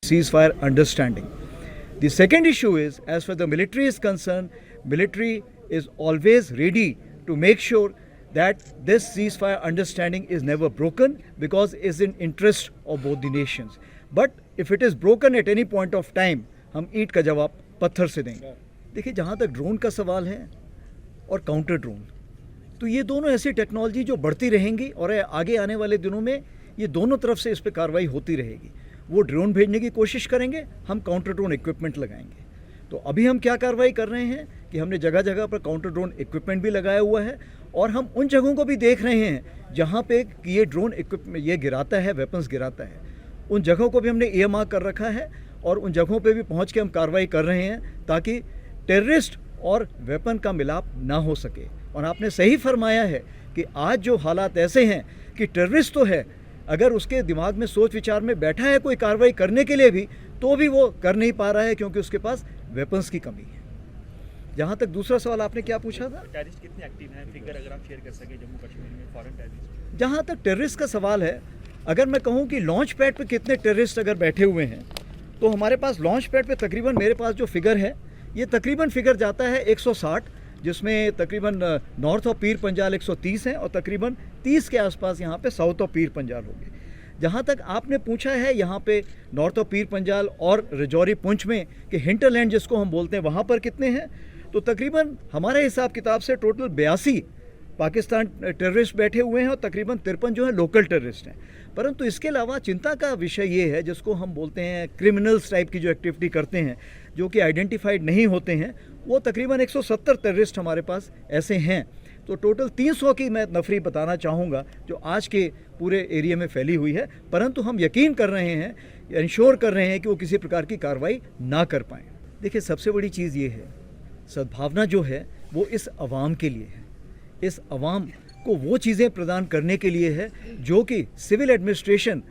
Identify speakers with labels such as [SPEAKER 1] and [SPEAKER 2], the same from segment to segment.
[SPEAKER 1] ceasefire understanding. The second issue is, as far as the military is concerned, military is always ready to make sure that this ceasefire understanding is never broken because it's in interest of both the nations. But if it is broken at any point of time, हम ईंट का जवाब पत्थर से देंगे. देखिए, जहाँ तक ड्रोन का सवाल है और काउंटर ड्रोन, तो ये दोनों ऐसी टेक्नोलॉजी जो बढ़ती रहेंगी और आगे आने वाले दिनों में ये दोनों तरफ से इस पर कार्रवाई होती रहेगी. वो ड्रोन भेजने की कोशिश करेंगे, हम काउंटर ड्रोन इक्विपमेंट लगाएंगे. तो अभी हम क्या कार्रवाई कर रहे हैं कि हमने जगह जगह पर काउंटर ड्रोन इक्विपमेंट भी लगाया हुआ है और हम उन जगहों को भी देख रहे हैं जहाँ पे ये ड्रोन इक्विपमेंट ये गिराता है, वेपन्स गिराता है. उन जगहों को भी हमने ईएमआर कर रखा है और उन जगहों पे भी पहुँच के हम कार्रवाई कर रहे हैं ताकि टेररिस्ट और वेपन का मिलाप ना हो सके. और आपने सही फरमाया है कि आज जो हालात ऐसे हैं कि टेररिस्ट तो है, अगर उसके दिमाग में सोच विचार में बैठा है कोई कार्रवाई करने के लिए भी, तो भी वो कर नहीं पा रहा है क्योंकि उसके पास वेपन्स की कमी है. जहाँ तक दूसरा सवाल आपने क्या पूछा था,
[SPEAKER 2] टेररिस्ट कितने एक्टिव हैं, फिगर अगर आप शेयर कर सके जम्मू कश्मीर में फॉरेन टेररिस्ट.
[SPEAKER 1] जहाँ तक टेररिस्ट का सवाल है, अगर मैं कहूँ कि लॉन्च पैड पर कितने टेररिस्ट अगर बैठे हुए हैं, तो हमारे पास लॉन्च पैड पर तकरीबन, मेरे पास जो फिगर है, ये तकरीबन फिगर जाता है 160, जिसमें तकरीबन नॉर्थ ऑफ पीर पंजाल 130 हैं और तकरीबन 30 के आसपास यहाँ पे साउथ ऑफ पीर पंजाल होंगे. जहाँ तक आपने पूछा है यहाँ पे नॉर्थ ऑफ पीर पंजाल और रजौरी पुंछ में कि हिंटरलैंड जिसको हम बोलते हैं, वहाँ पर कितने हैं, तो तकरीबन हमारे हिसाब किताब से टोटल 82 पाकिस्तान टेररिस्ट बैठे हुए हैं और तकरीबन 53 जो है लोकल टेररिस्ट हैं. परंतु इसके अलावा चिंता का विषय ये है, जिसको हम बोलते हैं क्रिमिनल्स टाइप की जो एक्टिविटी करते हैं, जो कि आइडेंटिफाइड नहीं होते हैं, वो तकरीबन 170 टेररिस्ट हमारे पास ऐसे हैं. तो टोटल 300 की मैं नफरी बताना चाहूँगा जो आज के पूरे एरिया में फैली हुई है. परंतु हम यकीन कर रहे हैं, इंश्योर कर रहे हैं कि वो किसी प्रकार की कार्रवाई ना कर पाएँ. देखिए, सबसे बड़ी चीज़ ये है, सद्भावना जो है वो इस अवाम के लिए है. इस अवाम को वो चीज़ें प्रदान करने के लिए है जो कि सिविल एडमिनिस्ट्रेशन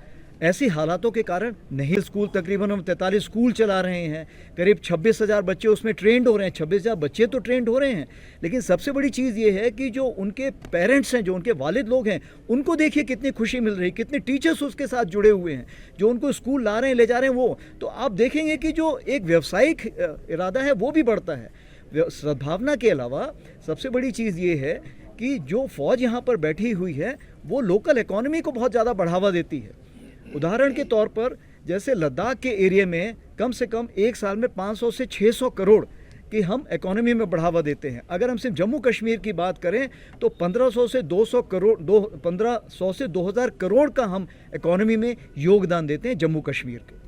[SPEAKER 1] ऐसी हालातों के कारण नहीं. स्कूल तकरीबन हम 43 स्कूल चला रहे हैं, करीब 26,000 बच्चे उसमें ट्रेंड हो रहे हैं. 26,000 बच्चे तो ट्रेंड हो रहे हैं, लेकिन सबसे बड़ी चीज़ ये है कि जो उनके पेरेंट्स हैं, जो उनके वालिद लोग हैं, उनको देखिए कितनी खुशी मिल रही है, कितने टीचर्स उसके साथ जुड़े हुए हैं, जो उनको स्कूल ला रहे हैं, ले जा रहे हैं. वो तो आप देखेंगे कि जो एक व्यावसायिक इरादा है वो भी बढ़ता है. सद्भावना के अलावा सबसे बड़ी चीज़ ये है कि जो फ़ौज यहाँ पर बैठी हुई है वो लोकल इकॉनमी को बहुत ज़्यादा बढ़ावा देती है. उदाहरण के तौर पर जैसे लद्दाख के एरिया में कम से कम एक साल में 500 से 600 करोड़ की हम इकॉनमी में बढ़ावा देते हैं. अगर हम सिर्फ जम्मू कश्मीर की बात करें तो 1500 से 200 करोड़ 1500 से 2000 करोड़ का हम इकॉनमी में योगदान देते हैं जम्मू कश्मीर के.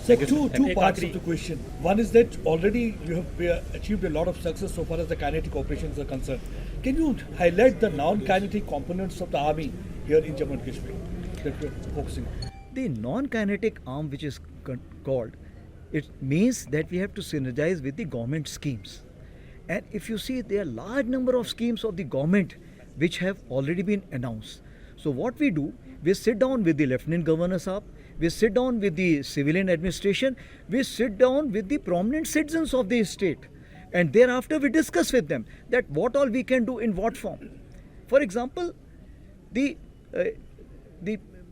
[SPEAKER 3] So two parts of the question. One is that already you have achieved a lot of success so far as the kinetic operations are concerned. Can you highlight the non-kinetic components of the army here in Jammu and Kashmir that we are focusing on?
[SPEAKER 1] The non-kinetic arm, which is called, it means that we have to synergize with the government schemes. And if you see, there are large number of schemes of the government which have already been announced. So what we do, we sit down with the Lieutenant Governor Saab, we sit down with the civilian administration, we sit down with the prominent citizens of the state, and thereafter we discuss with them that what all we can do in what form. For example, the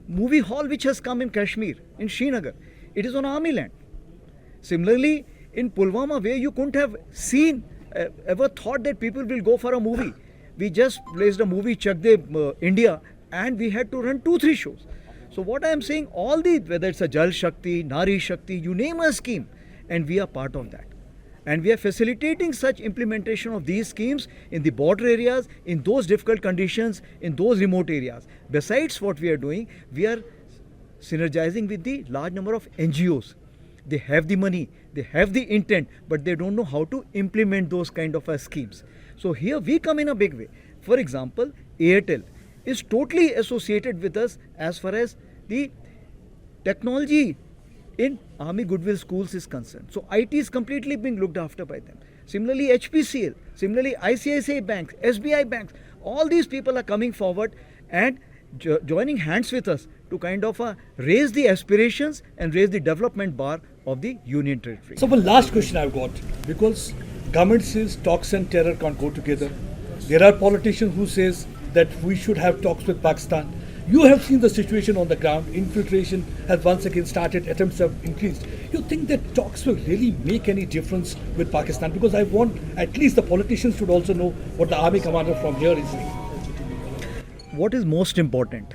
[SPEAKER 1] movie hall which has come in Kashmir, in Srinagar, it is on army land. Similarly, in Pulwama, where you couldn't have seen, ever thought that people will go for a movie, we just placed a movie, Chak De India, and we had to run 2-3 shows. So what I am saying, all the, whether it's a Jal Shakti, Nari Shakti, you name a scheme, and we are part of that. And we are facilitating such implementation of these schemes in the border areas, in those difficult conditions, in those remote areas. Besides what we are doing, we are synergizing with the large number of NGOs. They have the money, they have the intent, but they don't know how to implement those kind of schemes. So here we come in a big way. For example, Airtel is totally associated with us as far as the technology in Army Goodwill Schools is concerned. So IT is completely being looked after by them. Similarly, HPCL, similarly ICICI banks, SBI banks, all these people are coming forward and joining hands with us to kind of raise the aspirations and raise the development bar of the Union Territory.
[SPEAKER 3] So one last question I've got, because government says talks and terror can't go together. There are politicians who says that we should have talks with Pakistan. You have seen the situation on the ground. Infiltration has once again started. Attempts have increased. You think that talks will really make any difference with Pakistan? Because I want at least the politicians should also know what the army commander from here is saying.
[SPEAKER 1] What is most important,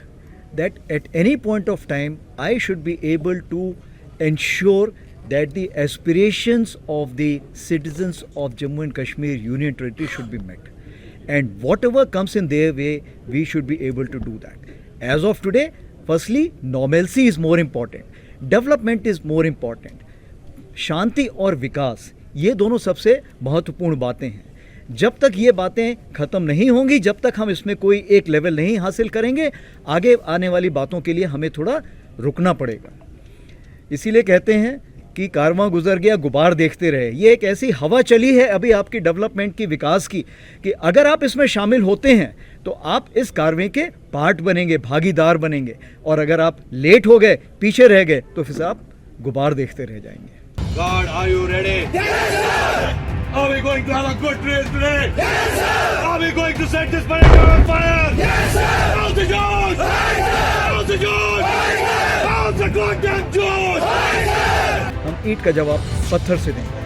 [SPEAKER 1] that at any point of time I should be able to ensure that the aspirations of the citizens of Jammu and Kashmir Union Territory should be met, and whatever comes in their way, we should be able to do that. As of today, firstly, normalcy is more important, development is more important. शांति और विकास, ये दोनों सबसे महत्वपूर्ण बातें हैं. जब तक ये बातें ख़त्म नहीं होंगी, जब तक हम इसमें कोई एक लेवल नहीं हासिल करेंगे, आगे आने वाली बातों के लिए हमें थोड़ा रुकना पड़ेगा. इसीलिए कहते हैं कि कारवां गुजर गया गुबार देखते रहे. ये एक ऐसी हवा चली है अभी आपकी डेवलपमेंट की, विकास की, कि अगर आप इसमें शामिल होते हैं तो आप इस कारवें के पार्ट बनेंगे, भागीदार बनेंगे, और अगर आप लेट हो गए, पीछे रह गए, तो फिर आप गुबार देखते रह जाएंगे.
[SPEAKER 4] God, are you ready? Yes, sir! Are we going to have a good race today? Yes, sir! Are we going to set this parade on fire? Yes, sir! How's the George? Yes, sir! How's the George? Yes, sir! How's the goddamn George? Yes, sir!
[SPEAKER 1] हम ईंट का जवाब पत्थर से देंगे.